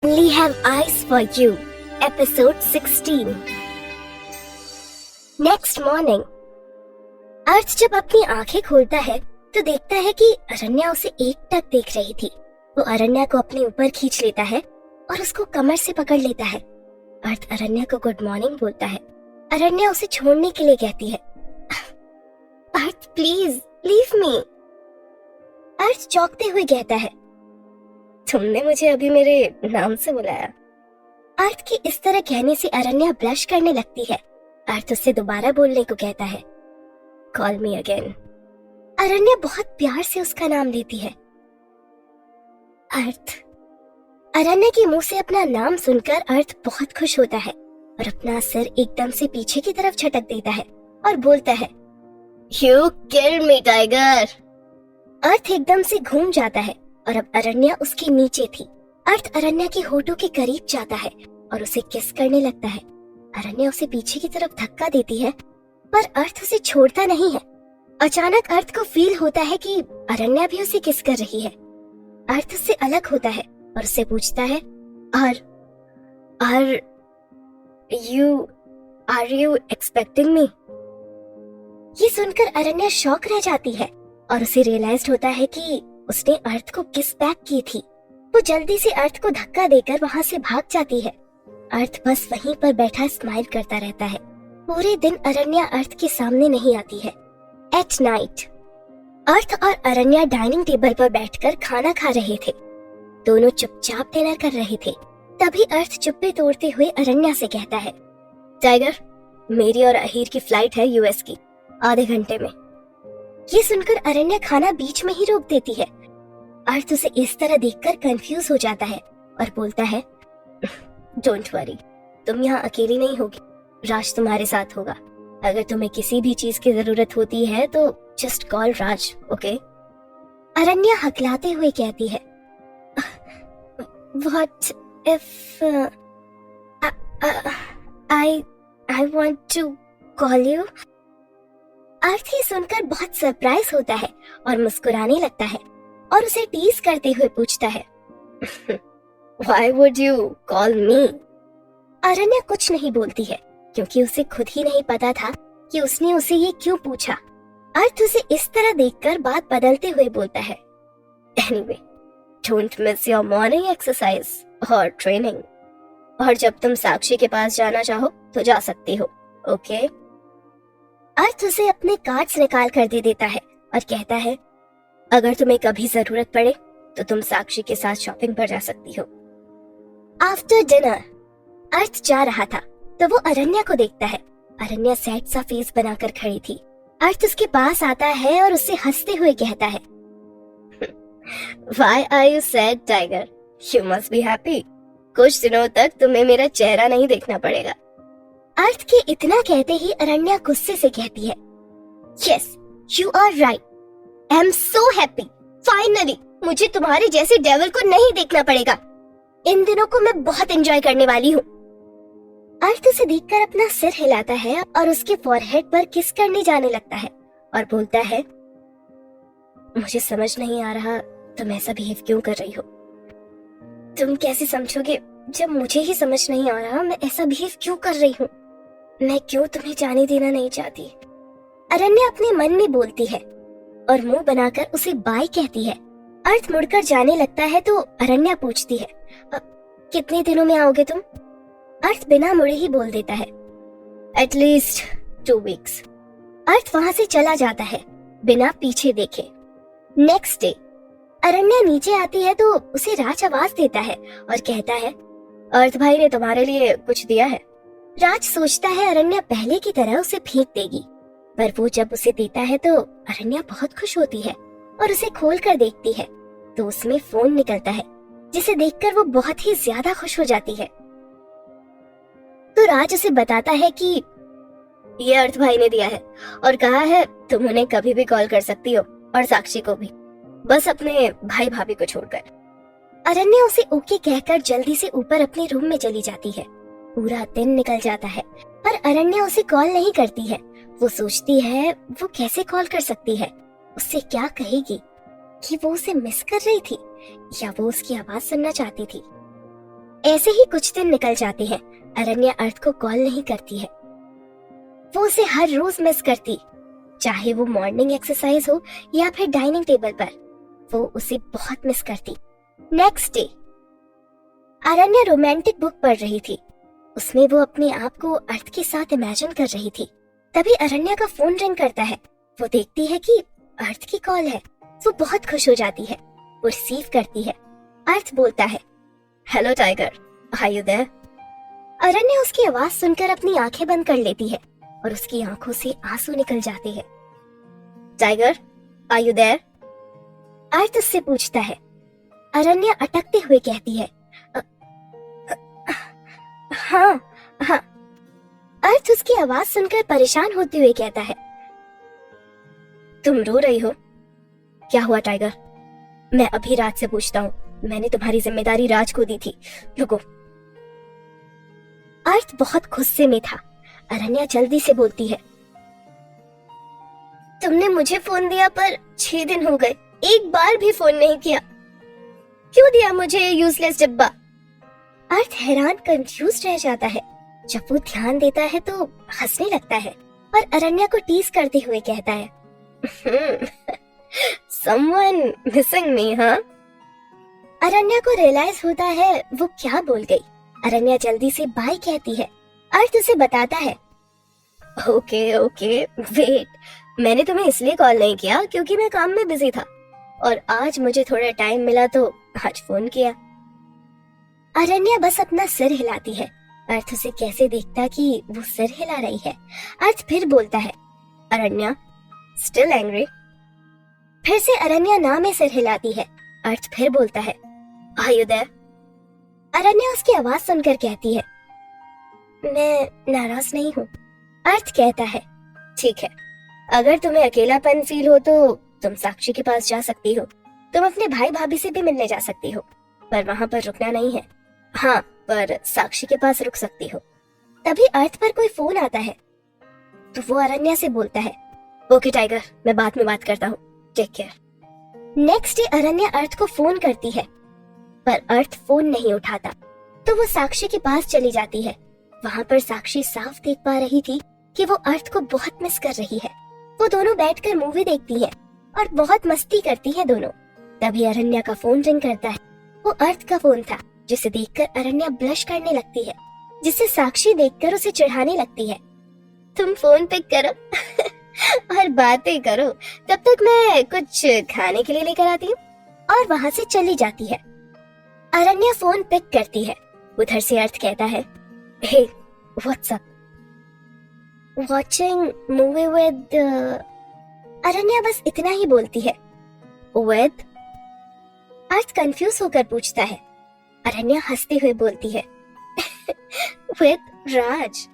Only Have Eyes for You, episode 16. Next morning. अर्थ जब अपनी आंखें खोलता है तो देखता है कि अरण्या उसे एकटक देख रही थी। वो अरण्या को अपने ऊपर खींच लेता है और उसको कमर से पकड़ लेता है। अर्थ अरण्या को गुड मॉर्निंग बोलता है। अरण्या उसे छोड़ने के लिए कहती है, अर्थ प्लीज लीव मी। अर्थ चौंकते हुए कहता है, तुमने मुझे अभी मेरे नाम से बुलाया। अर्थ की इस तरह कहने से अरण्या ब्लश करने लगती है। अर्थ उससे दोबारा बोलने को कहता है, कॉल मी अगेन। अरण्या बहुत प्यार से उसका नाम लेती है, अर्थ। अरण्या के मुंह से अपना नाम सुनकर अर्थ बहुत खुश होता है और अपना सिर एकदम से पीछे की तरफ झटक देता है और बोलता है, यू किल्ड मी टाइगर। अर्थ एकदम से घूम जाता है और अब अरण्या उसके नीचे थी। अर्थ अरण्या के होठों के करीब जाता है और उसे किस करने लगता है। अरण्या उसे पीछे की तरफ धक्का देती है पर अर्थ उसे छोड़ता नहीं है। अचानक अर्थ को फील होता है कि अरण्या भी उसे किस कर रही है। अर्थ उससे अलग होता है और उससे पूछता है, आर यू एक्सपेक्टिंग मी? ये सुनकर अरण्या शॉक रह जाती है और उसे रियलाइज होता है कि उसने अर्थ को किस बैक की थी। वो जल्दी से अर्थ को धक्का देकर वहाँ से भाग जाती है। अर्थ बस वहीं पर बैठा स्माइल करता रहता है। पूरे दिन अरण्या अर्थ के सामने नहीं आती है। एट नाइट अर्थ और अरण्या डाइनिंग टेबल पर बैठकर खाना खा रहे थे। दोनों चुपचाप डिनर कर रहे थे। तभी अर्थ चुप्पी तोड़ते हुए अरण्या से कहता है, टाइगर, मेरी और अहीर की फ्लाइट है यूएस की, आधे घंटे में। ये सुनकर अरण्या खाना बीच में ही रोक देती है। अर्थ उसे इस तरह देखकर कंफ्यूज हो जाता है और बोलता है, डोंट वरी, तुम यहाँ अकेली नहीं होगी, राज तुम्हारे साथ होगा। अगर तुम्हें किसी भी चीज की जरूरत होती है तो just call Raj, okay? Aranya हकलाते हुए कहती है, what if I want to call you? Arth ये सुनकर बहुत सरप्राइज होता है और मुस्कुराने लगता है और उसे टीज करते हुए पूछता है, Why would you call me? अरण्या कुछ नहीं बोलती है क्योंकि उसे खुद ही नहीं पता था कि उसने उसे ये क्यों पूछा। अर्थ उसे इस तरह देखकर बात बदलते हुए बोलता है, Anyway, don't miss your morning exercise और ट्रेनिंग। और जब तुम साक्षी के पास जाना चाहो तो जा सकती हो, ओके? अर्थ उसे अपने कार्ड्स निकाल कर दे देता है और कहता है, अगर तुम्हें कभी जरूरत पड़े तो तुम साक्षी के साथ शॉपिंग पर जा सकती हो। आफ्टर डिनर अर्थ जा रहा था तो वो अरण्या को देखता है। अरण्या सैड सा फेस बनाकर खड़ी थी। अर्थ उसके पास आता है और उससे हंसते हुए कहता है, Why are you sad, Tiger? You must be happy. कुछ दिनों तक तुम्हें मेरा चेहरा नहीं देखना पड़ेगा। अर्थ के इतना कहते ही अरण्या गुस्से से कहती है, Yes, you are right. I am so happy. Finally, मुझे तुम्हारे जैसे डेविल को नहीं देखना पड़ेगा। इन दिनों को मैं बहुत एंजॉय करने वाली हूँ। अर्थ उसे देखकर अपना सिर हिलाता है और उसके फॉरहेड पर किस करने जाने लगता है और बोलता है, मुझे समझ नहीं आ रहा तुम ऐसा बिहेव क्यों कर रही हो। तुम कैसे समझोगे जब मुझे ही समझ नहीं आ रहा मैं ऐसा बिहेव क्यों कर रही हूँ। मैं क्यों तुम्हें जाने देना नहीं चाहती। अरण्या अपने मन में बोलती है और मुंह बनाकर उसे बाय कहती है। अर्थ मुड़कर जाने लगता है तो अरण्या पूछती है, कितने दिनों में आओगे तुम? अर्थ बिना मुड़े ही बोल देता है, एटलीस्ट 2 weeks। अर्थ वहां से चला जाता है बिना पीछे देखे। नेक्स्ट डे अरण्या नीचे आती है तो उसे राज आवाज देता है और कहता है, अर्थ भाई ने तुम्हारे लिए कुछ दिया है। राज सोचता है अरण्या पहले की तरह उसे फेंक देगी, पर वो जब उसे देता है तो अरण्या बहुत खुश होती है और उसे खोल कर देखती है तो उसमें फोन निकलता है, जिसे देखकर वो बहुत ही ज्यादा खुश हो जाती है। तो राज उसे बताता है कि ये अर्थ भाई ने दिया है और कहा है तुम उन्हें कभी भी कॉल कर सकती हो और साक्षी को भी, बस अपने भाई भाभी को छोड़कर। अरण्या उसे ओके कहकर जल्दी से ऊपर अपने रूम में चली जाती है। पूरा दिन निकल जाता है पर अरण्या उसे कॉल नहीं करती है। वो सोचती है वो कैसे कॉल कर सकती है, उससे क्या कहेगी कि वो उसे मिस कर रही थी या वो उसकी आवाज सुनना चाहती थी। ऐसे ही कुछ दिन निकल जाते हैं। अरण्या अर्थ को कॉल नहीं करती है। वो उसे हर रोज मिस करती, चाहे वो मॉर्निंग एक्सरसाइज हो या फिर डाइनिंग टेबल पर। वो उसे बहुत मिस करती। नेक्स्ट डे अरण्या रोमांटिक बुक पढ़ रही थी। उसमें वो अपने आप को अर्थ के साथ इमेजिन कर रही थी। तभी अरण्या का फोन रिंग करता है। वो देखती है कि अर्थ की कॉल है। वो बहुत खुश हो जाती है। वो रिसीव करती है। अर्थ बोलता है, hello tiger, are you there? Aranya उसकी आवाज सुनकर अपनी आंखें बंद कर लेती है और उसकी आंखों से आंसू निकल जाते हैं। Tiger, are you there? Arth उससे पूछता है। अरण्या अटकते हुए कहती है, हाँ हाँ। अर्थ उसकी आवाज सुनकर परेशान होते हुए कहता है, तुम रो रही हो? क्या हुआ टाइगर? मैं अभी राज से पूछता हूँ। मैंने तुम्हारी जिम्मेदारी राज को दी थी। रुको। अर्थ बहुत गुस्से में था। अरण्या जल्दी से बोलती है, तुमने मुझे फोन दिया पर 6 दिन हो गए, एक बार भी फोन नहीं किया। क्यों दिया मुझे ये यूजलेस डब्बा? अर्थ हैरान कंफ्यूज रह जाता है। जब वो ध्यान देता है तो हंसने लगता है और अरण्या को टीज करते हुए कहता है, Someone missing me, हाँ? अरण्या को रियलाइज होता है वो क्या बोल गई। अरण्या जल्दी से बाय कहती है। अर्थ उसे बताता है, ओके वेट, मैंने तुम्हें इसलिए कॉल नहीं किया क्योंकि मैं काम में बिजी था और आज मुझे थोड़ा टाइम मिला तो आज फोन किया। अरण्या बस अपना सिर हिलाती है। अर्थ उसे कैसे देखता कि वो सिर हिला रही है। अर्थ फिर बोलता है, अरण्या स्टिल एंग्री? फिर से अरण्या ना में सिर हिलाती है। अर्थ फिर बोलता है, आर यू देयर? अरण्या उसकी आवाज सुनकर कहती है, मैं नाराज नहीं हूँ। अर्थ कहता है, ठीक है, अगर तुम्हें अकेलापन फील हो तो तुम साक्षी के पास जा सकती हो। तुम अपने भाई भाभी से भी मिलने जा सकती हो, पर वहां पर रुकना नहीं है। हाँ, पर साक्षी के पास रुक सकती हो। तभी अर्थ पर कोई फोन आता है तो वो अरण्या से बोलता है, ओके टाइगर, मैं बाद में बात करता हूँ, टेक केयर। नेक्स्ट डे अरण्या अर्थ को फोन करती है पर अर्थ फोन नहीं उठाता तो वो साक्षी के पास चली जाती है। वहां पर साक्षी साफ देख पा रही थी कि वो अर्थ को बहुत मिस कर रही है। वो दोनों बैठकर मूवी देखती है और बहुत मस्ती करती है दोनों। तभी अरण्या का फोन रिंग करता है। वो अर्थ का फोन था, जिसे देखकर अरण्या ब्लश करने लगती है, जिसे साक्षी देखकर उसे चिढ़ाने लगती है, तुम फोन पिक करो और बातें करो, तब तक मैं कुछ खाने के लिए लेकर आती हूँ। और वहां से चली जाती है। अरण्या फोन पिक करती है। उधर से अर्थ कहता है, hey what's up? Watching movie with. Aranya बस इतना ही बोलती है, विद? अर्थ कंफ्यूज होकर पूछता है। अरण्या हंसते हुए बोलती है, विद राज।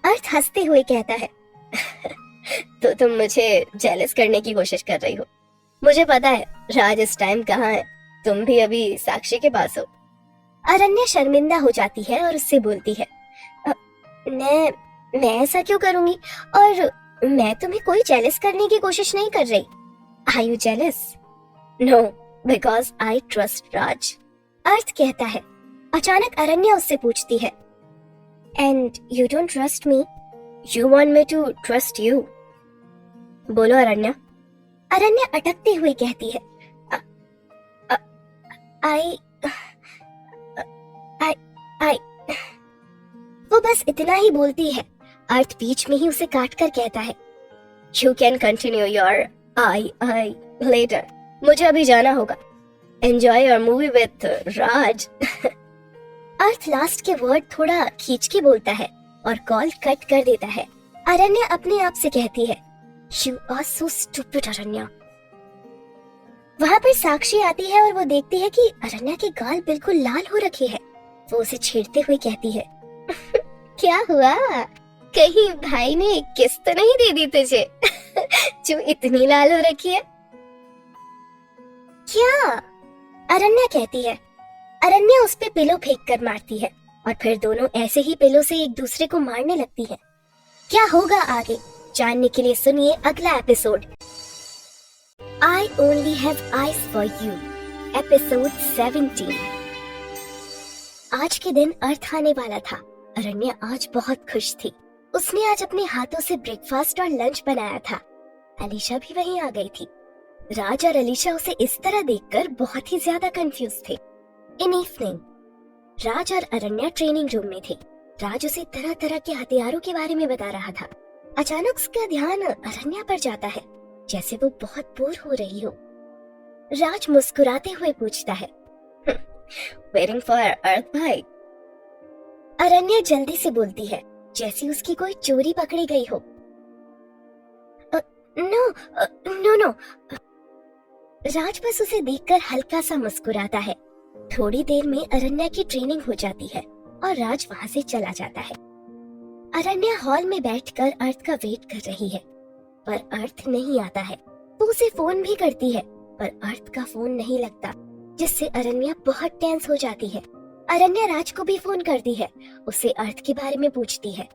अर्थ हंसते हुए कहता है, तो तुम मुझे जेलस करने की कोशिश कर रही हो। मुझे पता है राज इस टाइम कहाँ है, तुम भी अभी साक्षी के पास हो। अरण्या शर्मिंदा हो जाती है और उससे बोलती है, मैं ऐसा क्यों करूंगी, और मैं तुम्हें कोई जेलस करने की कोशिश नहीं कर रही। Are you jealous? No, because I trust Raj. Arth कहता है। अचानक अरण्या उससे पूछती है, and you don't trust me? You want me to trust you? बोलो अरण्या। अरण्या अटकते हुए कहती है, आई। वो बस इतना ही बोलती है। अर्थ बीच में ही उसे काट कर कहता है, you can continue your I later. मुझे अभी जाना होगा। Enjoy your movie with Raj. Arth last के वर्ड थोड़ा खींच के बोलता है और कॉल कट कर देता है। अरण्या अपने आप से कहती है, यू आर सो स्टूपिड अरण्या। वहां पर साक्षी आती है और वो देखती है कि अरण्या के गाल बिल्कुल लाल हो रखे हैं। वो उसे छेड़ते हुए कहती है, क्या हुआ, कहीं भाई ने किस तो नहीं दे दी तुझे जो इतनी लाल हो रखी है? क्या? अरण्या कहती है। अरण्या उस पे पिलो फेंक कर मारती है और फिर दोनों ऐसे ही पिलो से एक दूसरे को मारने लगती है। क्या होगा आगे जानने के लिए सुनिए अगला episode, I only have eyes for you, episode 17। आज के दिन अर्थ आने वाला था। अरण्या आज बहुत खुश थी। उसने आज अपने हाथों से ब्रेकफास्ट और लंच बनाया था। अलीशा भी वहीं आ गई थी। राज और अलीशा उसे इस तरह देखकर बहुत ही ज्यादा कंफ्यूज थे। इन इवनिंग राज और अरण्या ट्रेनिंग रूम में थे। राज उसे तरह तरह के हथियारों के बारे में बता रहा था। अचानक उसका ध्यान अरण्या पर जाता है, जैसे वो बहुत बोर हो रही हो। राज मुस्कुराते हुए पूछता है, वेटिंग फॉर अर्थ भाई? अरण्या जल्दी से बोलती है, जैसे उसकी कोई चोरी पकड़ी गई हो। No no no. राज बस उसे देखकर हल्का सा मुस्कुराता है। थोड़ी देर में अरण्या की ट्रेनिंग हो जाती है और राज वहां से चला जाता है। अरण्या हॉल में बैठकर अर्थ का वेट कर रही है, पर अर्थ नहीं आता है। वो उसे फोन भी करती है, पर अर्थ का फोन नहीं लगता, जिससे अरण्या बहुत टेंस हो जाती है। अरण्या राज को भी फोन करती है, उससे अर्थ के बारे में पूछती है।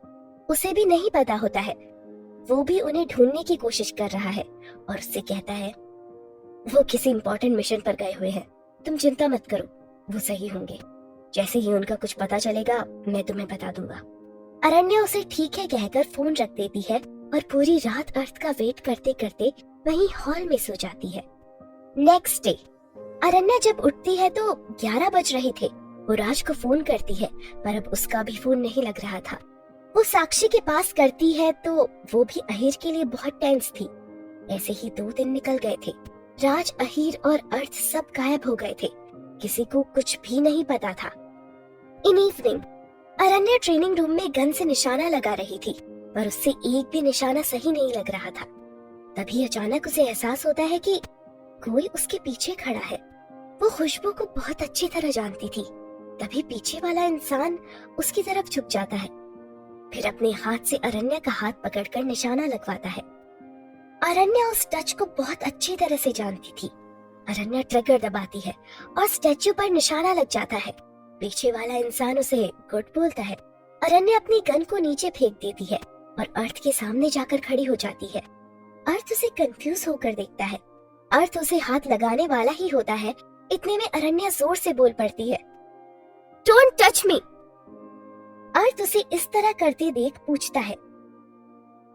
उसे भी नहीं पता होता है। वो भी उन्हें ढूंढने की कोशिश कर रहा है और उससे कहता है, वो किसी इम्पोर्टेंट मिशन पर गए हुए हैं, तुम चिंता मत करो, वो सही होंगे। जैसे ही उनका कुछ पता चलेगा मैं तुम्हें बता दूंगा। अरण्या उसे ठीक है कहकर फोन रख देती है और पूरी रात अर्थ का वेट करते करते वहीं हॉल में सो जाती है। नेक्स्ट डे अरण्या जब उठती है तो 11 बज रहे थे। वो राज को फोन करती है, पर अब उसका भी फोन नहीं लग रहा था। वो साक्षी के पास करती है तो वो भी अहीर के लिए बहुत टेंस थी। ऐसे ही 2 दिन निकल गए थे। राज, अहीर और अर्थ सब गायब हो गए थे। किसी को कुछ भी नहीं पता था। इन इवनिंग अरण्या ट्रेनिंग रूम में गन से निशाना लगा रही थी, पर उससे एक भी निशाना सही नहीं लग रहा था। तभी अचानक उसे एहसास होता है कि कोई उसके पीछे खड़ा है। वो खुशबू को बहुत अच्छी तरह जानती थी। तभी पीछे वाला इंसान उसकी तरफ झुक जाता है, फिर अपने हाथ से अरण्या का हाथ पकड़कर निशाना लगवाता है। अरण्या उस टच को बहुत अच्छी तरह से जानती थी। अरण्या ट्रिगर दबाती है और स्टैच्यू पर निशाना लग जाता है। पीछे वाला इंसान उसे गुड बोलता है। अरण्या अपनी गन को नीचे फेंक देती है और अर्थ के सामने जाकर खड़ी हो जाती है। अर्थ उसे कंफ्यूज होकर देखता है। अर्थ उसे हाथ लगाने वाला ही होता है, इतने में अरण्या जोर से बोल पड़ती है, डोंट टच मी। अर्थ उसे इस तरह करते देख पूछता है,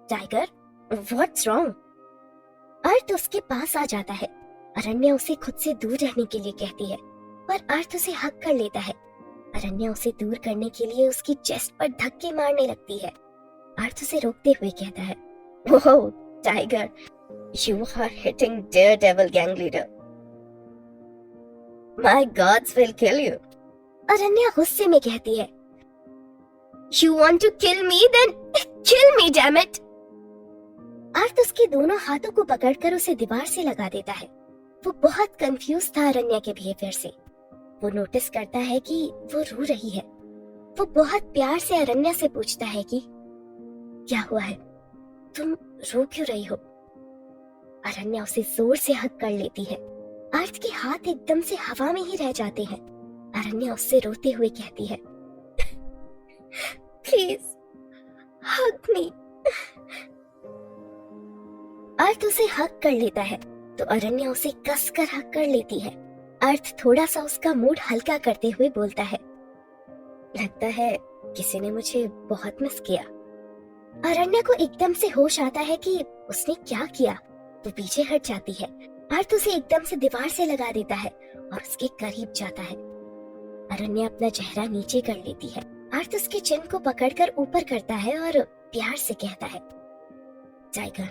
टाइगर व्हाट्स रॉन्ग? अर्थ उसके पास आ जाता है। अरण्या उसे खुद से दूर रहने के लिए कहती है, पर अर्थ उसे हक कर लेता है। अरण्या उसे दूर करने के लिए उसकी चेस्ट पर धक्के मारने लगती है। अर्थ उसे रोकते हुए कहता है, oh tiger, you are hitting daredevil gang leader, my gods will kill you. Aranya गुस्से में कहती है, you want to kill me, then kill me damn it. Arth उसके दोनों हाथों को पकड़कर उसे दीवार से लगा देता है। वो बहुत कंफ्यूज था अरण्या के बिहेवियर से। वो नोटिस करता है कि वो रो रही है। वो बहुत प्यार से अरण्या से पूछता है कि क्या हुआ है, तुम रो क्यों रही हो? अरण्या उसे जोर से हग कर लेती है। अर्थ के हाथ एकदम से हवा में ही रह जाते हैं। अरण्या उससे रोते हुए कहती है, प्लीज हग मी। अर्थ उसे हग कर लेता है तो अरण्या उसे कसकर हग कर लेती है। अर्थ थोड़ा सा उसका मूड हल्का करते हुए बोलता है, लगता है किसी ने मुझे बहुत मिस किया। अरण्या को एकदम से होश आता है कि उसने क्या किया। वो पीछे हट जाती है। अर्थ उसे एकदम से दीवार से लगा देता है और उसके करीब जाता है। अरण्या अपना चेहरा नीचे कर लेती है। अर्थ उसके चिन को पकड़कर ऊपर करता है और प्यार से कहता है, टाइगर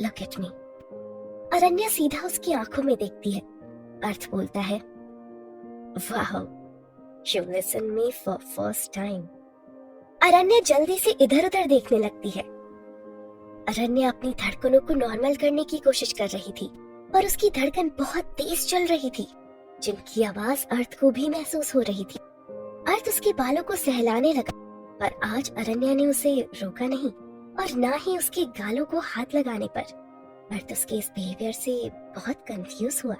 लुक एट मी। अरण्या सीधा उसकी आंखों में देखती है। अर्थ बोलता है, वाह, you listen me for first time. Aranya जल्दी से इधर उधर देखने लगती है। अरण्या अपनी धड़कनों को नॉर्मल करने की कोशिश कर रही थी, पर उसकी धड़कन बहुत तेज चल रही थी, जिनकी आवाज अर्थ को भी महसूस हो रही थी। अर्थ उसके बालों को सहलाने लगा, पर आज अरण्या ने उसे रोका नहीं और ना ही उसके गालों को हाथ लगाने पर। अर्थ उसके इस बिहेवियर से बहुत कंफ्यूज हुआ।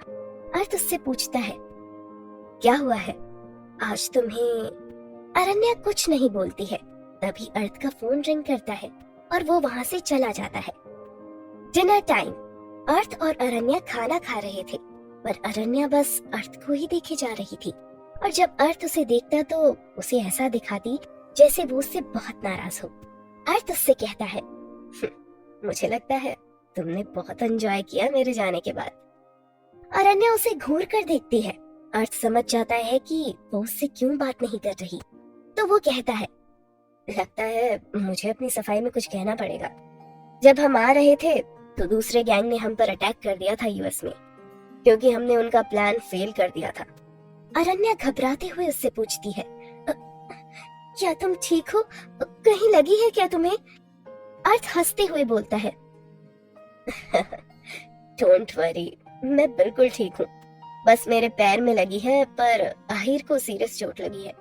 अर्थ उससे पूछता है, क्या हुआ है आज तुम्हें? अरण्या कुछ नहीं बोलती है। तभी अर्थ का फोन रिंग करता है और वो वहां से चला जाता है। Dinner time. अर्थ और अरण्या खाना खा रहे थे, पर अरण्या बस अर्थ को ही देखे जा रही थी। और जब अर्थ उसे देखता तो उसे ऐसा दिखाती जैसे वो उससे बहुत नाराज हो। अर्थ उससे कहता है, मुझे लगता है तुमने बहुत एंजॉय किया मेरे जाने के बाद। अरण्या उसे घूर कर देखती है। अर्थ समझ जाता है कि वो उससे क्यों बात नहीं कर रही, तो वो कहता है, लगता है मुझे अपनी सफाई में कुछ कहना पड़ेगा। जब हम आ रहे थे तो दूसरे गैंग ने हम पर अटैक कर दिया था यूएस में, क्योंकि हमने उनका प्लान फेल कर दिया था। अरण्या घबराते हुए उससे पूछती है, क्या तुम ठीक हो? कहीं लगी है क्या तुम्हें? अर्थ हंसते हुए बोलता है, डोंट वरी, मैं बिल्कुल ठीक हूँ। बस मेरे पैर में लगी है, पर अहीर को सीरियस चोट लगी है।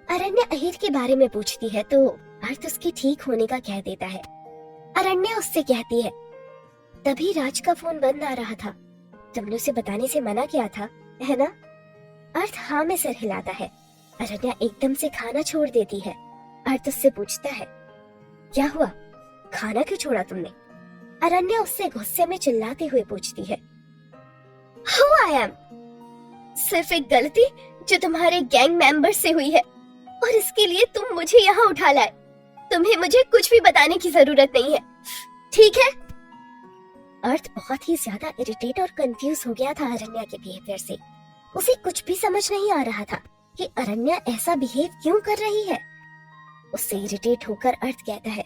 अरण्या अहीर के बारे में पूछती है तो अर्थ उसके ठीक होने का कह देता है। अरण्या उससे कहती है, तभी राज का फोन बंद आ रहा था, तुमने उसे बताने से मना किया था, है ना? अर्थ हाँ में सिर हिलाता है। अरण्या एकदम से खाना छोड़ देती है। अर्थ उससे पूछता है, क्या हुआ, खाना क्यों छोड़ा तुमने? अरण्या उससे गुस्से में चिल्लाते हुए पूछती है, Who I am? सिर्फ एक गलती जो तुम्हारे गैंग मेंबर से हुई है, और इसके लिए तुम मुझे यहाँ उठा लाए। तुम्हें मुझे कुछ भी बताने की जरूरत नहीं है, ठीक है? अर्थ बहुत ही ज्यादा इरिटेट और कंफ्यूज हो गया था अरण्या के बिहेवियर से। उसे कुछ भी समझ नहीं आ रहा था कि अरण्या ऐसा बिहेव क्यों कर रही है। उससे इरिटेट होकर अर्थ कहता है,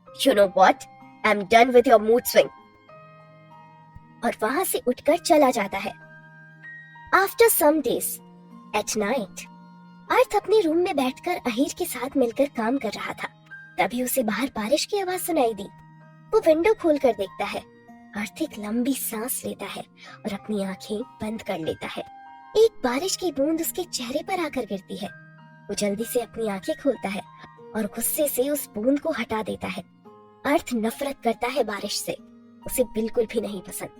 You know what? I'm done with your mood swing. और वहां से उठकर चला जाता है। After some days, at night, अर्थ अपने रूम में बैठकर अहीर के साथ मिलकर काम कर रहा था। तभी उसे बाहर बारिश की आवाज सुनाई दी। वो विंडो खोलकर देखता है। अर्थ एक लंबी सांस लेता है और अपनी आंखें बंद कर लेता है। एक बारिश की बूंद उसके चेहरे पर आकर गिरती है। वो जल्दी से अपनी आंखें खोलता है और गुस्से से उस बूंद को हटा देता है। अर्थ नफरत करता है बारिश से, उसे बिल्कुल भी नहीं पसंद।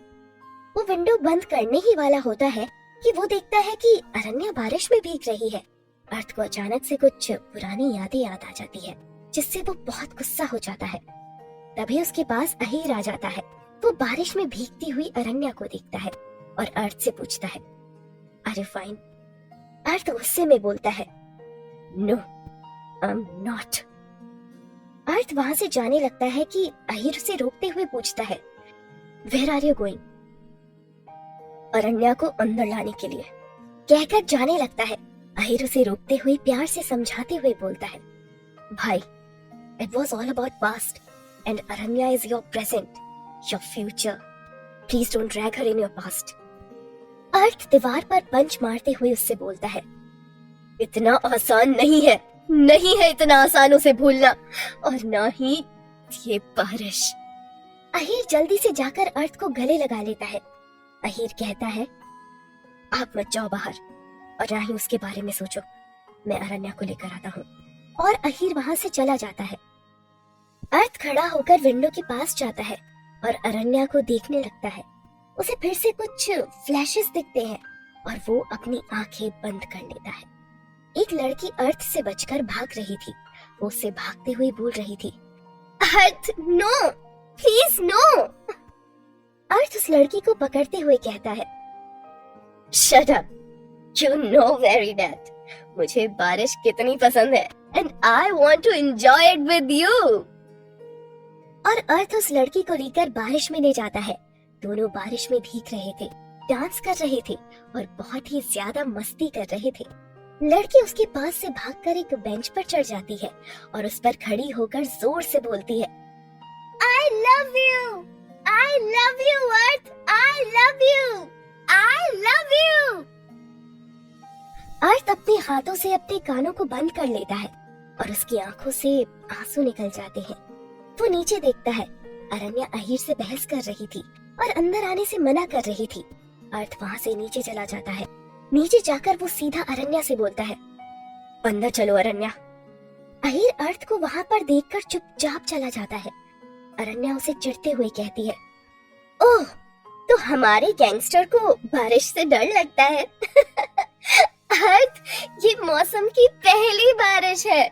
वो विंडो बंद करने ही वाला होता है कि वो देखता है कि अरण्या बारिश में भीग रही है। अर्थ को अचानक से कुछ पुरानी यादें याद आ जाती है, जिससे वो बहुत गुस्सा हो जाता है। तभी उसके पास अहीर आ जाता है। वो बारिश में भीगती हुई अरण्या को देखता है और अर्थ से पूछता है, अरे फाइन? अर्थ गुस्से में बोलता है, नो, आई एम नॉट। अर्थ वहां से जाने लगता है कि अहीर उसे रोकते हुए पूछता है, वेयर आर यू गोइंग? अरण्या को अंदर लाने के लिए कहकर जाने लगता है। अहीर उसे रोकते हुए प्यार से समझाते हुए बोलता है, भाई, it was all about past and Aranya is your present, your future. Please don't drag her in your past. Arth दीवार पर पंच मारते हुए उससे बोलता है, इतना आसान नहीं है, नहीं है इतना आसान उसे भूलना, और ना ही ये बारिश। अहीर जल्दी से जाकर अर्थ को गले लगा लेता है। अहीर कहता है, आप मत जाओ बाहर और ना ही उसके बारे में सोचो, मैं अरण्या को लेकर आता हूँ। और अहीर वहां से चला जाता है। अर्थ खड़ा होकर विंडो के पास जाता है और अरण्या को देखने लगता है। उसे फिर से कुछ फ्लैशेस दिखते हैं और वो अपनी आंखें बंद कर लेता है। एक लड़की अर्थ से बचकर भाग रही थी। वो उससे भागते हुए बोल रही थी, Arth no, please no. Arth उस लड़की को पकड़ते हुए कहता है, shut up, you know very that मुझे बारिश कितनी पसंद है and I want to enjoy it with you. और अर्थ उस लड़की को लेकर बारिश में ले जाता है। दोनों बारिश में भीग रहे थे, डांस कर रहे थे और बहुत ही ज्यादा मस्ती कर रहे थे। लड़की उसके पास से भागकर एक बेंच पर चढ़ जाती है और उस पर खड़ी होकर जोर से बोलती है, I love you, I love you earth, I love you, I love you। अर्थ अपने हाथों से अपने कानों को बंद कर लेता है और उसकी आंखों से आंसू निकल जाते हैं। वो नीचे देखता है। अरण्या अहीर से बहस कर रही थी और अंदर आने से मना कर रही थी। अर्थ वहां से नीचे चला जाता है। नीचे जाकर वो सीधा अरण्या से बोलता है, अंदर चलो अरण्या। अहीर अर्थ को वहां पर देखकर चुपचाप चला जाता है। अरण्या उसे चिढ़ते हुए कहती है, ओह, तो हमारे गैंगस्टर को बारिश से डर लगता है। अर्थ, ये मौसम की पहली बारिश है,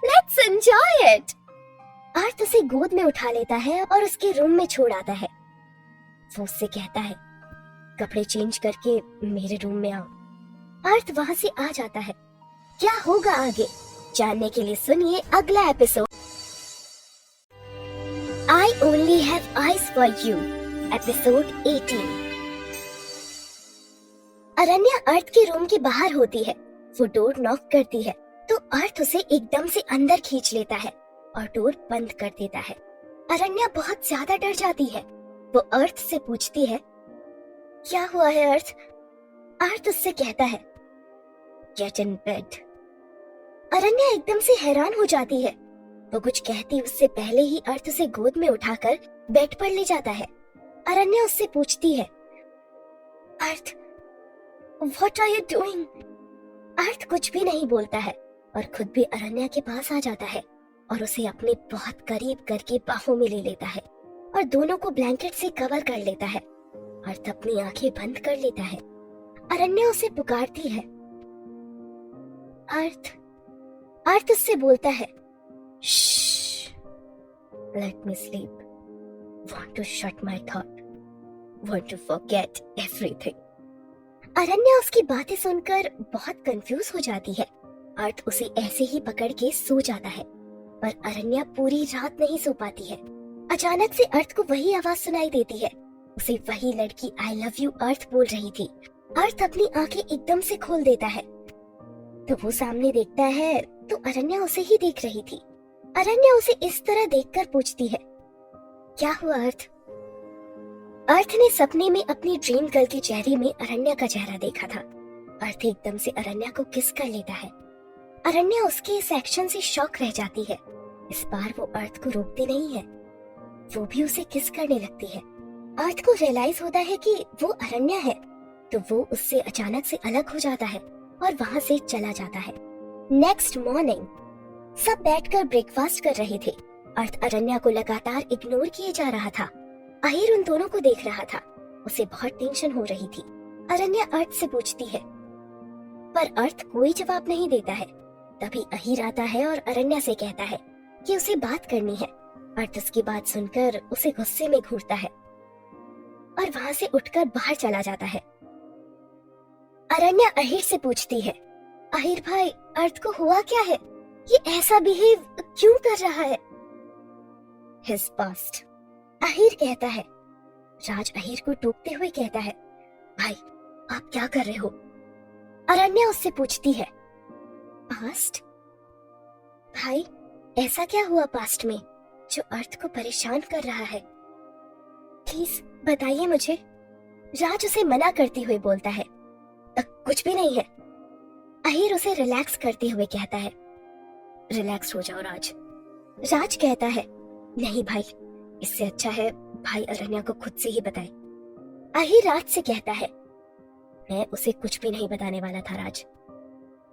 लेट्स एंजॉय इट। अर्थ उसे गोद में उठा लेता है और उसके रूम में छोड़ आता है। वो उससे कहता है, कपड़े चेंज करके मेरे रूम में आओ। अर्थ वहाँ से आ जाता है। क्या होगा आगे जानने के लिए सुनिए अगला episode I Only Have Eyes for You, episode 18। अरण्या अर्थ के रूम के बाहर होती है। वो डोर नॉक करती है तो अर्थ उसे एकदम से अंदर खींच लेता है और डोर बंद कर देता है। अरण्या बहुत ज्यादा डर जाती है। वो अर्थ से पूछती है, क्या हुआ है अर्थ? अर्थ उससे कहता है, गेट इन बेड। अरण्या एकदम से हैरान हो जाती है। वो कुछ कहती उससे पहले ही अर्थ उसे गोद में उठाकर बेड पर ले जाता है। अरण्या उससे पूछती है, अर्थ, व्हाट आर यू डूइंग? अर्थ कुछ भी नहीं बोलता है और खुद भी अरण्या के पास आ जाता है और उसे अपने बहुत करीब करके बाहों में ले लेता है और दोनों को ब्लैंकेट से कवर कर लेता है। अर्थ अपनी आंखें बंद कर लेता है। अरण्या उसे पुकारती है, अर्थ। अर्थ उससे बोलता है, let me sleep, want to shut my thought, want to forget everything. Aranya उसकी बातें सुनकर बहुत कंफ्यूज हो जाती है। अर्थ उसे ऐसे ही पकड़ के सो जाता है पर अरण्या पूरी रात नहीं सो पाती है। अचानक से अर्थ को वही आवाज सुनाई देती है। उसे वही लड़की आई लव यू अर्थ बोल रही थी। अर्थ अपनी आंखें एकदम से खोल देता है तो वो सामने देखता है तो अरण्या उसे ही देख रही थी। अरण्या उसे इस तरह देखकर पूछती है, क्या हुआ अर्थ? अर्थ ने सपने में अपनी ड्रीम गर्ल के चेहरे में अरण्या का चेहरा देखा था। अर्थ एकदम से अरण्या को किस कर लेता है। अरण्या उसके इस एक्शन से शॉक रह जाती है। इस बार वो अर्थ को रोकती नहीं है, वो भी उसे किस करने लगती है। अर्थ को रियलाइज होता है कि वो अरण्या है तो वो उससे अचानक से अलग हो जाता है और वहाँ से चला जाता है। नेक्स्ट मॉर्निंग सब बैठकर ब्रेकफास्ट कर रहे थे। अर्थ अरण्या को लगातार इग्नोर किए जा रहा था। अहिर उन दोनों को देख रहा था। उसे बहुत टेंशन हो रही थी। अरण्या अर्थ से पूछती है पर अर्थ कोई जवाब नहीं देता है। तभी अहिर आता है और अरण्या से कहता है कि उसे बात करनी है। अर्थ उसकी बात सुनकर उसे गुस्से में घूरता है और वहाँ से उठकर बाहर चला जाता है। अरण्या अहिर से पूछती है, अहिर भाई, अर्थ को हुआ क्या है? ये ऐसा बिहेव क्यों कर रहा है? His past, अहिर कहता है। राज अहिर को टोकते हुए कहता है, भाई आप क्या कर रहे हो? अरण्या उससे पूछती है, पास्ट? भाई ऐसा क्या हुआ पास्ट में जो अर्थ को परेशान कर रहा है? प्लीज बताइए मुझे। राज उसे मना करते हुए बोलता है, कुछ भी नहीं है। अहिर उसे रिलैक्स करते हुए कहता है, रिलैक्स हो जाओ राज। राज कहता है, नहीं भाई, इससे अच्छा है भाई अरण्या को खुद से ही बताए। अहिर राज से कहता है, मैं उसे कुछ भी नहीं बताने वाला था राज।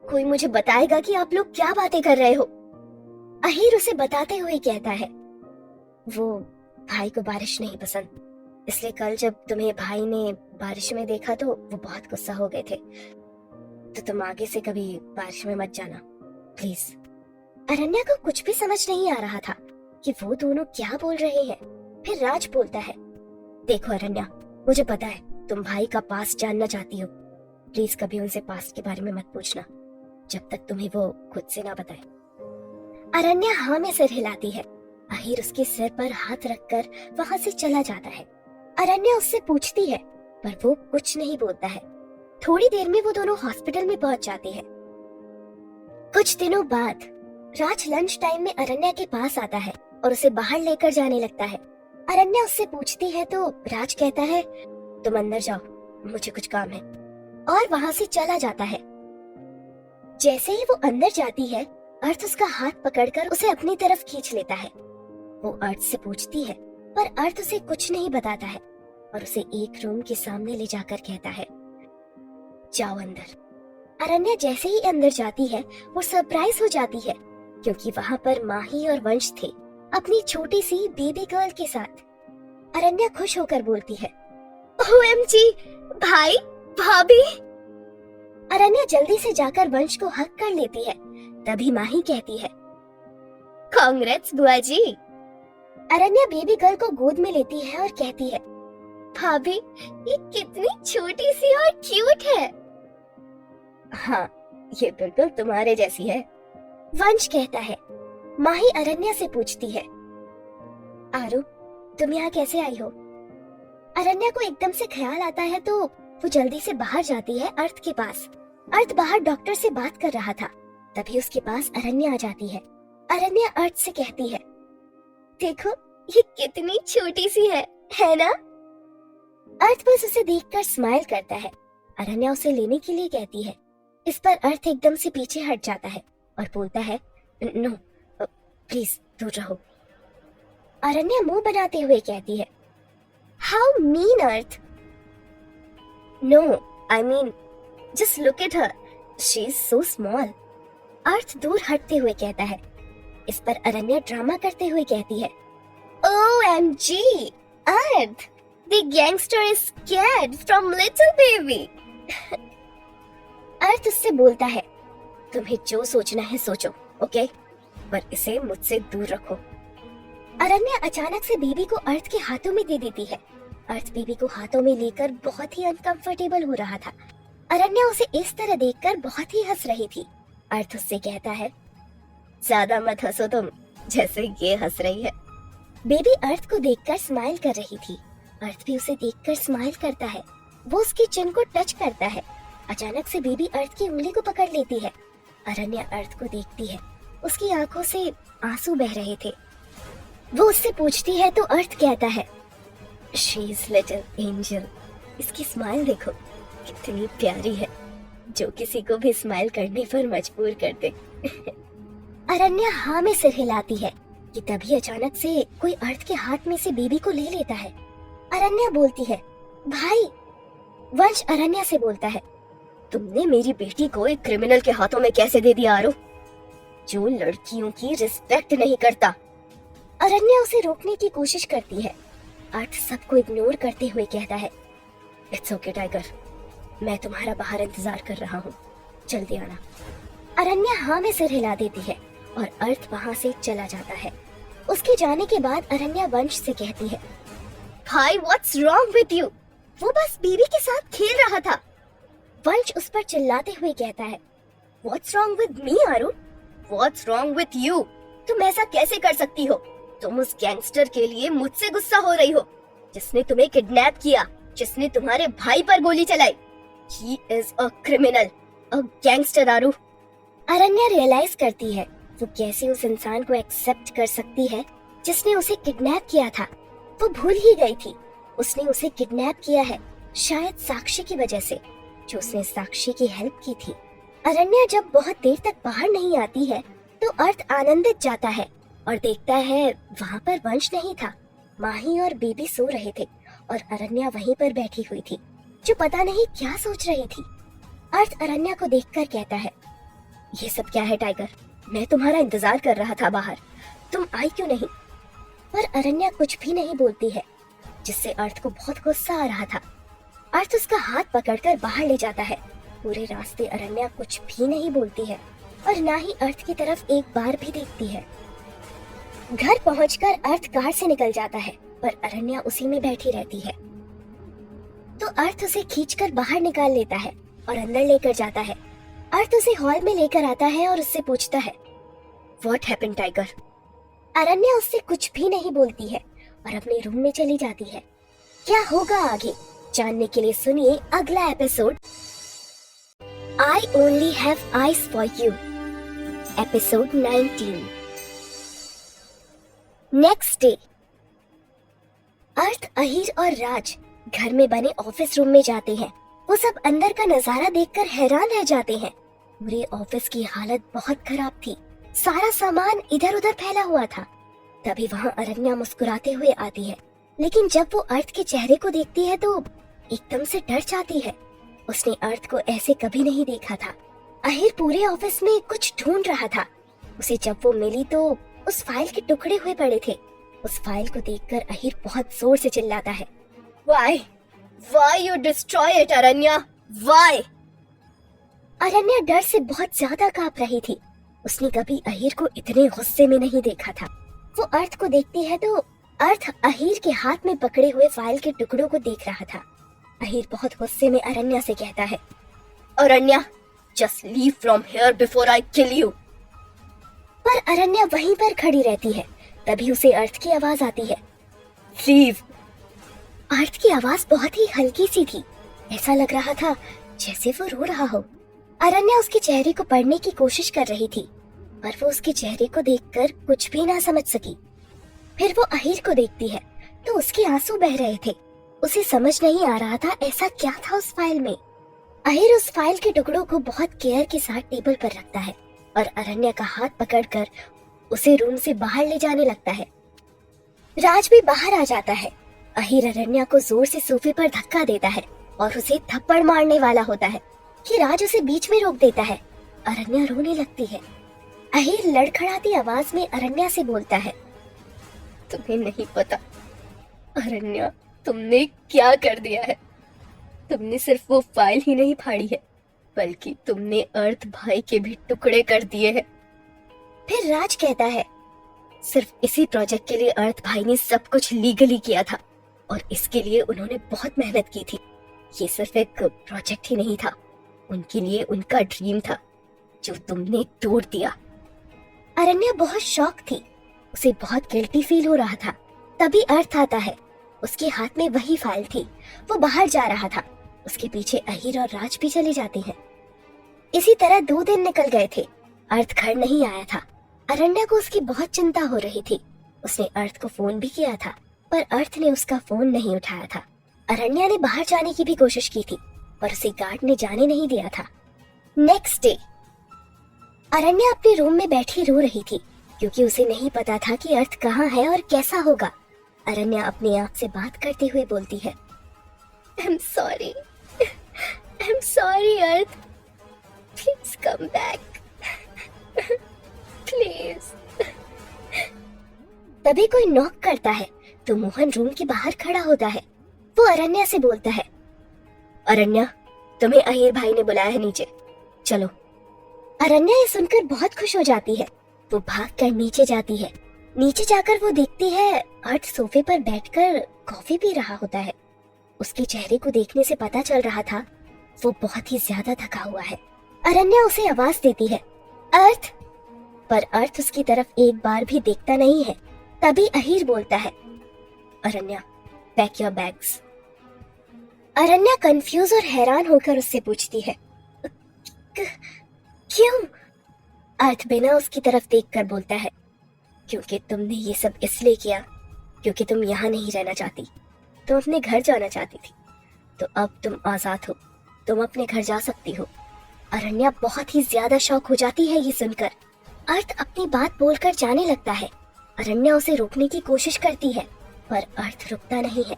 कोई मुझे बताएगा कि आप लोग क्या बातें कर रहे हो? अहिर उसे बताते हुए कहता है, वो भाई को बारिश नहीं पसंद, इसलिए कल जब तुम्हें भाई ने बारिश में देखा तो वो बहुत गुस्सा हो गए थे। तो तुम आगे से कभी बारिश में मत जाना प्लीज। अरण्या को कुछ भी समझ नहीं आ रहा था कि वो दोनों क्या बोल रहे हैं। फिर राज बोलता है, देखो अरण्या, मुझे पता है तुम भाई का पास्ट जानना चाहती हो। प्लीज कभी उनसे पास्ट के बारे में मत पूछना जब तक तुम्हें वो खुद से ना बताए। अरण्या हाँ में सिर हिलाती है। अहिर उसके सिर पर हाथ रखकर वहाँ से चला जाता है। अरण्या उससे पूछती है पर वो कुछ नहीं बोलता है। थोड़ी देर में वो दोनों हॉस्पिटल में पहुंच जाते हैं। कुछ दिनों बाद राज लंच टाइम में अरण्या के पास आता है और उसे बाहर लेकर जाने लगता है। अरण्या उससे पूछती है तो राज कहता है, तुम अंदर जाओ, मुझे कुछ काम है, और वहाँ से चला जाता है। जैसे ही वो अंदर जाती है, अर्थ उसका हाथ पकड़कर उसे अपनी तरफ खींच लेता है। वो अर्थ से पूछती है पर अर्थ उसे कुछ नहीं बताता है और उसे एक रूम के सामने ले जाकर कहता है, जाओ अंदर। अरण्या जैसे ही अंदर जाती है वो सरप्राइज हो जाती है क्योंकि वहाँ पर माही और वंश थे अपनी छोटी सी बेबी गर्ल के साथ। अरण्या खुश होकर बोलती है, OMG, भाई भाभी। अरण्या जल्दी से जाकर वंश को हक कर लेती है। तभी माही कहती है, कांग्रेट्स बुआ जी। अरण्या बेबी गर्ल को गोद में लेती है और कहती है, भाभी ये कितनी छोटी सी और क्यूट है। हाँ, ये बिल्कुल तुम्हारे जैसी है, वंश कहता है। माही अरण्या से पूछती है, आरू, तुम यहाँ कैसे आई हो? अरण्या को एकदम से ख्याल आता है तो वो जल्दी से बाहर जाती है अर्थ के पास। अर्थ बाहर डॉक्टर से बात कर रहा था, तभी उसके पास अरण्या आ जाती है। अरण्या अर्थ से कहती है, देखो ये कितनी छोटी सी है ना? अर्थ बस उसे देखकर स्माइल करता है। अरण्या उसे लेने के लिए कहती है। इस पर अर्थ एकदम से पीछे हट जाता है और बोलता है, नो प्लीज दूर रहो। अरण्या मुंह बनाते हुए कहती है, how mean Arth? No, I mean just look at her, she is so small. Arth दूर हटते हुए कहता है। इस पर अरण्या ड्रामा करते हुए कहती है, OMG, earth, the gangster is scared from little baby। अर्थ उससे बोलता है, तुम्हें जो सोचना है सोचो, ओके, पर इसे मुझसे दूर रखो। अरण्या अचानक से बेबी को अर्थ के हाथों में दे देती है। अर्थ बेबी को हाथों में लेकर बहुत ही अनकंफर्टेबल हो रहा था। अरण्या उसे इस तरह देखकर बहुत ही हंस रही थी। अर्थ उससे कहता है, ज्यादा मत हंसो तुम, जैसे ये हंस रही है। बेबी अर्थ को देखकर स्माइल कर रही थी। अर्थ भी उसे देखकर स्माइल करता है। वो उसकी चिन को टच करता है। अचानक से बेबी अर्थ की उंगली को पकड़ लेती है। अरण्या अर्थ को देखती है। उसकी आंखों से आंसू बह रहे थे। वो उससे पूछती है तो अर्थ कहता है, शी इज लिटिल एंजल। इसकी स्माइल देखो, कितनी प्यारी है, जो किसी को भी स्माइल करने पर मजबूर कर दे। अरण्या हाँ में सिर हिलाती है कि तभी अचानक से कोई अर्थ के हाथ में से बेबी को ले लेता है। अरण्या बोलती है, भाई। वंश अरण्या से बोलता है, तुमने मेरी बेटी को एक क्रिमिनल के हाथों में कैसे दे दिया आरू, जो लड़कियों की रिस्पेक्ट नहीं करता। अरण्या उसे रोकने की कोशिश करती है। अर्थ सबको इग्नोर करते हुए कहता है, इट्स ओके टाइगर, मैं तुम्हारा बाहर इंतजार कर रहा हूँ, जल्दी आना। अरण्या हाँ में सिर हिला देती है और अर्थ वहाँ से चला जाता है। उसके जाने के बाद अरण्या वंश से कहती है, भाई व्हाट्स रॉन्ग विद यू, वो बस बीवी के साथ खेल रहा था। वंश उस पर चिल्लाते हुए कहता है, what's wrong with me Aaru, what's wrong with you, तुम ऐसा कैसे कर सकती हो? तुम उस गैंगस्टर के लिए मुझसे गुस्सा हो रही हो, जिसने तुम्हें किडनैप किया, जिसने तुम्हारे भाई पर गोली चलाई। He is a criminal, a gangster Aaru. Aranya realise करती है वो कैसे उस इंसान को एक्सेप्ट कर सकती है जिसने उसे किडनैप किया था। वो भूल ही गई थी उसने उसे किडनैप किया है शायद साक्षी की वजह से, जो उसने साक्षी की हेल्प की थी। अरण्या जब बहुत देर तक बाहर नहीं आती है तो अर्थ आनंदित जाता है और देखता है वहाँ पर वंश नहीं था। माही और बेबी सो रहे थे और अरण्या वहीं पर बैठी हुई थी, जो पता नहीं क्या सोच रही थी। अर्थ अरण्या को देखकर कहता है, ये सब क्या है टाइगर, मैं तुम्हारा इंतजार कर रहा था बाहर, तुम आई क्यों नहीं? पर अरण्या कुछ भी नहीं बोलती है, जिससे अर्थ को बहुत गुस्सा आ रहा था। अर्थ उसका हाथ पकड़कर बाहर ले जाता है। पूरे रास्ते अरण्या कुछ भी नहीं बोलती है और ना ही अर्थ की तरफ एक बार भी देखती है। घर पहुंचकर अर्थ कार से निकल जाता है पर अरण्या उसी में बैठी रहती है। तो अर्थ उसे खींचकर बाहर निकाल लेता है और अंदर लेकर जाता है। अर्थ उसे हॉल में लेकर आता है और उससे पूछता है, What happened, टाइगर? अरण्या उससे कुछ भी नहीं बोलती है और अपने रूम में चली जाती है। क्या होगा आगे जानने के लिए सुनिए अगला episode I Only Have Eyes for You, episode 19। Next day Arth, Ahir और राज घर में बने ऑफिस रूम में जाते हैं। वो सब अंदर का नजारा देखकर हैरान रह जाते हैं। पूरे ऑफिस की हालत बहुत खराब थी, सारा सामान इधर उधर फैला हुआ था। तभी वहाँ अरण्या मुस्कुराते हुए आती है, लेकिन जब वो अर्थ के चेहरे को देखती है तो एकदम से डर जाती है। उसने अर्थ को ऐसे कभी नहीं देखा था। अहीर पूरे ऑफिस में कुछ ढूंढ रहा था। उसे जब वो मिली तो उस फाइल के टुकड़े हुए पड़े थे। उस फाइल को देखकर अहीर बहुत जोर से चिल्लाता है, Why you destroy it, अरण्या? Why? अरण्या डर से बहुत ज्यादा कांप रही थी। उसने कभी अहीर को इतने गुस्से में नहीं देखा था। वो अर्थ को देखती है तो अर्थ अहीर के हाथ में पकड़े हुए फाइल के टुकड़ों को देख रहा था। अहीर बहुत गुस्से में अरण्या से कहता है, Aranya, just leave from here before I kill you. पर अरण्या वहीं पर खड़ी रहती है। तभी उसे अर्थ की आवाज आती है, लीव। अर्थ की आवाज बहुत ही हल्की सी थी। ऐसा लग रहा था जैसे वो रो रहा हो। अरण्या उसके चेहरे को पढ़ने की कोशिश कर रही थी, पर वो उसके चेहरे को देखकर कुछ भी ना समझ सकी। फिर वो अहीर को देखती है तो उसके आंसू बह रहे थे। उसे समझ नहीं आ रहा था ऐसा क्या था उस फाइल में। अहीर उस फाइल के टुकड़ों को बहुत केयर के साथ टेबल पर रखता है और अरण्या का हाथ पकड़कर उसे रूम से बाहर ले जाने लगता है। राज भी बाहर आ जाता है। अहीर अरण्या को जोर से सोफे पर धक्का देता है और उसे थप्पड़ मारने वाला होता है कि राज उसे बीच में रोक देता है। अरण्या रोने लगती है। अहीर लड़खड़ाती आवाज में अरण्या से बोलता है, तुम्हें नहीं पता अरण्या, तुमने क्या कर दिया है। तुमने सिर्फ वो फाइल ही नहीं फाड़ी है, बल्कि तुमने अर्थ भाई के भी टुकड़े कर दिए हैं। फिर राज कहता है, सिर्फ इसी प्रोजेक्ट के लिए अर्थ भाई ने सब कुछ लीगली किया था और इसके लिए उन्होंने बहुत मेहनत की थी। ये सिर्फ एक प्रोजेक्ट ही नहीं था, उनके लिए उनका ड्रीम था जो तुमने तोड़ दिया। अरण्या बहुत शॉक थी। उसे बहुत गिल्टी फील हो रहा था। तभी अर्थ आता है। उसके हाथ में वही फाइल थी। वो बाहर जा रहा था। उसके पीछे अहीर और राज भी चले जाते हैं। इसी तरह 2 दिन निकल गए थे। अर्थ घर नहीं आया था। अरण्या को उसकी बहुत चिंता हो रही थी। उसने अर्थ को फोन भी किया था, पर अर्थ ने उसका फोन नहीं उठाया था। अरण्या ने बाहर जाने की भी कोशिश की थी, पर उसे गार्ड ने जाने नहीं दिया था। नेक्स्ट डे अरण्या अपने रूम में बैठी रो रही थी, क्योंकि उसे नहीं पता था कि अर्थ कहाँ है और कैसा होगा। अरण्या अपने आप से बात करते हुए बोलती है, I'm sorry earth, please come back, please. तभी कोई नॉक करता है तो मोहन रूम के बाहर खड़ा होता है। वो अरण्या से बोलता है, अरण्या, तुम्हें अहीर भाई ने बुलाया है नीचे, चलो। अरण्या ये सुनकर बहुत खुश हो जाती है। वो भागकर नीचे जाती है। नीचे जाकर वो देखती है अर्थ सोफे पर बैठकर कॉफी पी रहा होता है। उसके चेहरे को देखने से पता चल रहा था वो बहुत ही ज्यादा थका हुआ है। अरण्या उसे आवाज देती है, अर्थ, पर अर्थ उसकी तरफ एक बार भी देखता नहीं है। तभी अहीर बोलता है, Aranya, pack your bags. Aranya confuse और हैरान होकर उससे पूछती है, क्यों? अर्थ बिना उसकी तरफ देखकर बोलता है, क्योंकि तुमने ये सब इसलिए किया क्योंकि तुम यहाँ नहीं रहना चाहती, तुम अपने घर जाना चाहती थी। तो अब तुम आजाद हो, तुम अपने घर जा सकती हो। अरण्या बहुत ही ज्यादा शॉक हो जाती है ये सुनकर। अर्थ अपनी बात बोलकर जाने लगता है। अरण्या उसे रोकने की कोशिश करती है, पर अर्थ रुकता नहीं है।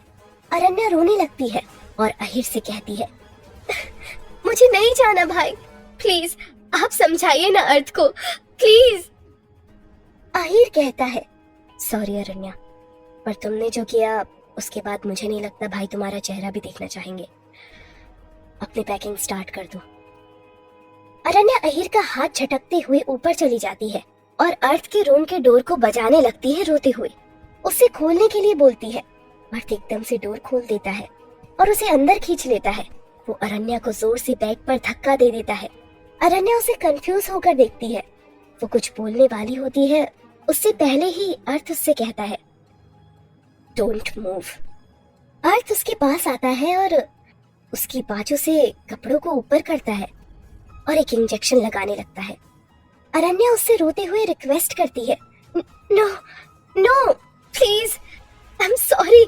अरण्या रोने लगती है और अहीर से कहती है, मुझे नहीं जाना भाई, प्लीज आप समझाइए ना अर्थ को, प्लीज। अहीर कहता है, सॉरी अरण्या, पर तुमने जो किया उसके बाद मुझे नहीं लगता भाई तुम्हारा चेहरा भी देखना चाहेंगे। अपनी पैकिंग स्टार्ट कर दो। अरण्या अहीर का हाथ झटकते हुए ऊपर चली जाती है और अर्थ के रूम के डोर को बजाने लगती है रोते हुए। उसे खोलने के लिए बोलती है। अर्थ एकदम से डोर खोल देता है और उसे अंदर खींच लेता है। वो अरण्या को जोर से बैग पर धक्का दे देता है। अरण्या उसे कंफ्यूज होकर देखती है। वो कुछ बोलने वाली होती है, उससे पहले ही अर्थ उससे कहता है, डोंट मूव। अर्थ उसके पास आता है और उसकी बाजू से कपड़ों को ऊपर करता है और एक इंजेक्शन लगाने लगता है। अरण्या उससे रोते हुए रिक्वेस्ट करती है, no no please, I am sorry.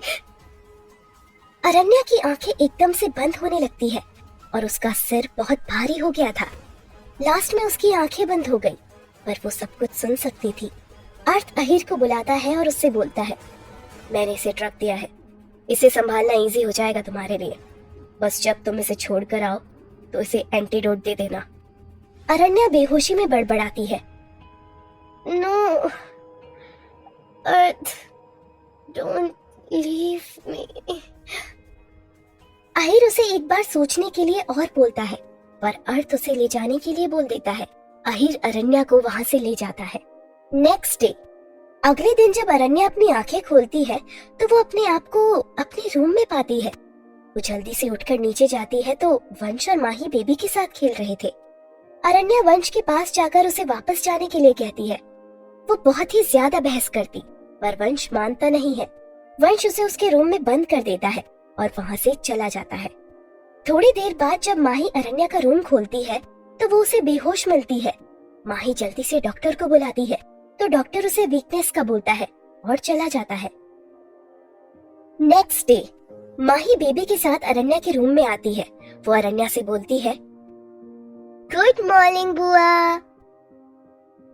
Aranya की आंखें एकदम से बंद होने लगती है और उसका सिर बहुत भारी हो गया था। लास्ट में उसकी आंखें बंद हो गई, पर वो सब कुछ सुन सकती थी। अर्थ अहीर को बुलाता है और उससे बोलता है, मैंने इसे ट्रक दिया है, इसे संभालना इजी हो जाएगा तुम्हारे लिए। बस जब तुम इसे छोड़कर आओ तो इसे एंटीडोट दे देना। अरण्या बेहोशी में बड़बड़ाती है, no Arth, don't leave me. Ahir उसे एक बार सोचने के लिए और बोलता है, पर अर्थ उसे ले जाने के लिए बोल देता है। अहीर अरण्या को वहां से ले जाता है। नेक्स्ट डे, अगले दिन जब अरण्या अपनी आंखें खोलती है तो वो अपने आप को अपने रूम में पाती है। वो जल्दी से उठकर नीचे जाती है तो वंश और माही बेबी के साथ खेल रहे थे। अरण्या वंश के पास जाकर उसे वापस जाने के लिए कहती है। वो बहुत ही ज्यादा बहस करती, पर वंश मानता नहीं है। वंश उसे उसके रूम में बंद कर देता है और वहाँ से चला जाता है। थोड़ी देर बाद जब माही अरण्या का रूम खोलती है तो वो उसे बेहोश मिलती है। माही जल्दी से डॉक्टर को बुलाती है तो डॉक्टर उसे वीकनेस का बोलता है और चला जाता है। नेक्स्ट डे माही बेबी के साथ अरण्या के रूम में आती है। वो अरण्या से बोलती है, गुड मॉर्निंग बुआ।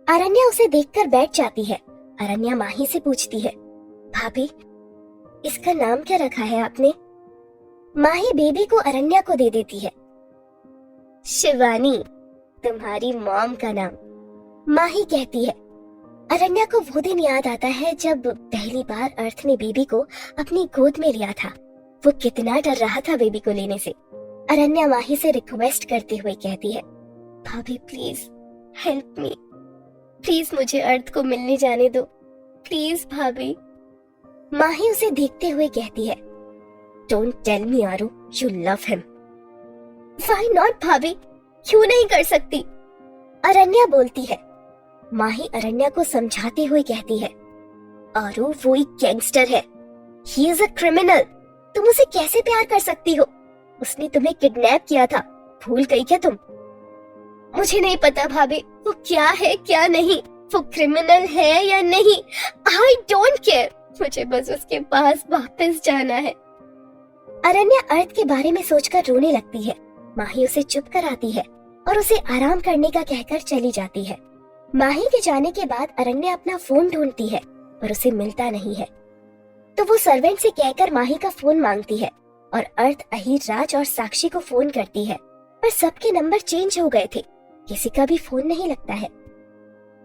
अरण्या उसे देखकर बैठ जाती है। अरण्या माही से पूछती है, भाभी इसका नाम क्या रखा है आपने? माही बेबी को अरण्या को दे देती है। शिवानी, तुम्हारी मॉम का नाम, माही कहती है। अरण्या को वो दिन याद आता है जब पहली बार अर्थ ने बेबी को अपनी गोद में लिया था। वो कितना डर रहा था बेबी को लेने से। अरण्या माही से रिक्वेस्ट करते हुए कहती है, भाभी प्लीज हेल्प मी, प्लीज मुझे अर्थ को मिलने जाने दो, प्लीज भाभी। माही उसे देखते हुए कहती है, don't tell me Aaru you love him. Why not भाभी, क्यों नहीं कर सकती? अरण्या बोलती है। माही अरण्या को समझाते हुए कहती है, आरू वो एक गैंगस्टर है, ही इज अ क्रिमिनल, तुम उसे कैसे प्यार कर सकती हो? उसने तुम्हें किडनैप किया था, भूल गई क्या तुम? मुझे नहीं पता भाभी, वो क्या है क्या नहीं, वो क्रिमिनल है या नहीं, आई डोंट केयर, मुझे बस उसके पास वापस जाना है। अरण्या अर्थ के बारे में सोचकर रोने लगती है। माही उसे चुप कराती है और उसे आराम करने का कहकर चली जाती है। माही के जाने के बाद अरण्या अपना फोन ढूंढती है पर उसे मिलता नहीं है, तो वो सर्वेंट से कहकर माही का फोन मांगती है और अर्थ, अहीर, राज और साक्षी को फोन करती है, पर सबके नंबर चेंज हो गए थे, किसी का भी फोन नहीं लगता है।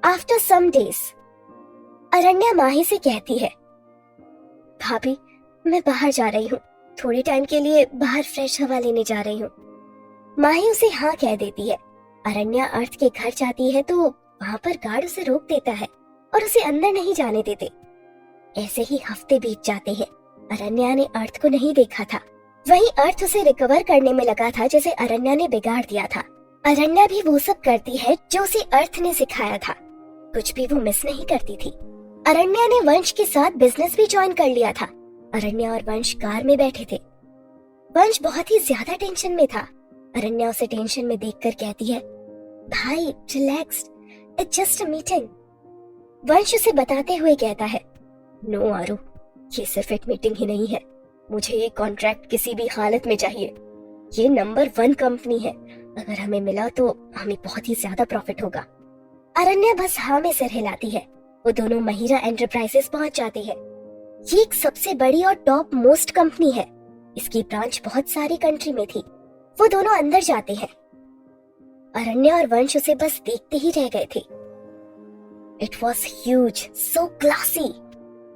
आफ्टर सम डेज अरण्या माही से कहती है, भाभी मैं बाहर जा रही हूँ, थोड़े टाइम के लिए बाहर फ्रेश हवा लेने जा रही हूँ। माही उसे हाँ कह देती है। अरण्या अर्थ के घर जाती है तो वहाँ पर गार्ड उसे रोक देता है और उसे अंदर नहीं जाने देते। ऐसे ही हफ्ते बीत जाते हैं। अरण्या ने अर्थ को नहीं देखा था। वहीं अर्थ उसे रिकवर करने में लगा था जिसे अरण्या ने बिगाड़ दिया था। अरण्या भी वो सब करती है जो उसे अर्थ ने सिखाया था, कुछ भी वो मिस नहीं करती थी। अरण्या ने वंश के साथ बिजनेस भी ज्वाइन कर लिया था। अरण्या और वंश कार में बैठे थे। वंश बहुत ही ज्यादा टेंशन में था। अरण्या उसे टेंशन में देखकर कहती है, भाई relax, it's just a meeting. वंश उसे बताते हुए कहता है, नो आरू, ये सिर्फ एक मीटिंग ही नहीं है, मुझे ये कॉन्ट्रैक्ट किसी भी हालत में चाहिए। ये नंबर 1 कंपनी है, अगर हमें मिला तो हमें बहुत ही ज्यादा प्रॉफिट होगा। अरण्या बस हाँ में सिर हिलाती है। वो दोनों महिरा एंटरप्राइजेस पहुंच जाते हैं। ये एक सबसे बड़ी और टॉप मोस्ट कंपनी है। इसकी ब्रांच बहुत सारी कंट्री में थी। वो दोनों अंदर जाते हैं। अरण्या और वंश उसे बस देखते ही रह गए थे। It was huge, so classy,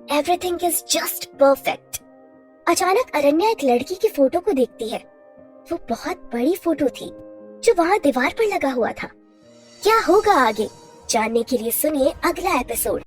everything is just perfect. अचानक अरण्या एक लड़की की फोटो को देखती है। वो बहुत बड़ी फोटो थी जो वहाँ दीवार पर लगा हुआ था। क्या होगा आगे जानने के लिए सुनिए अगला एपिसोड।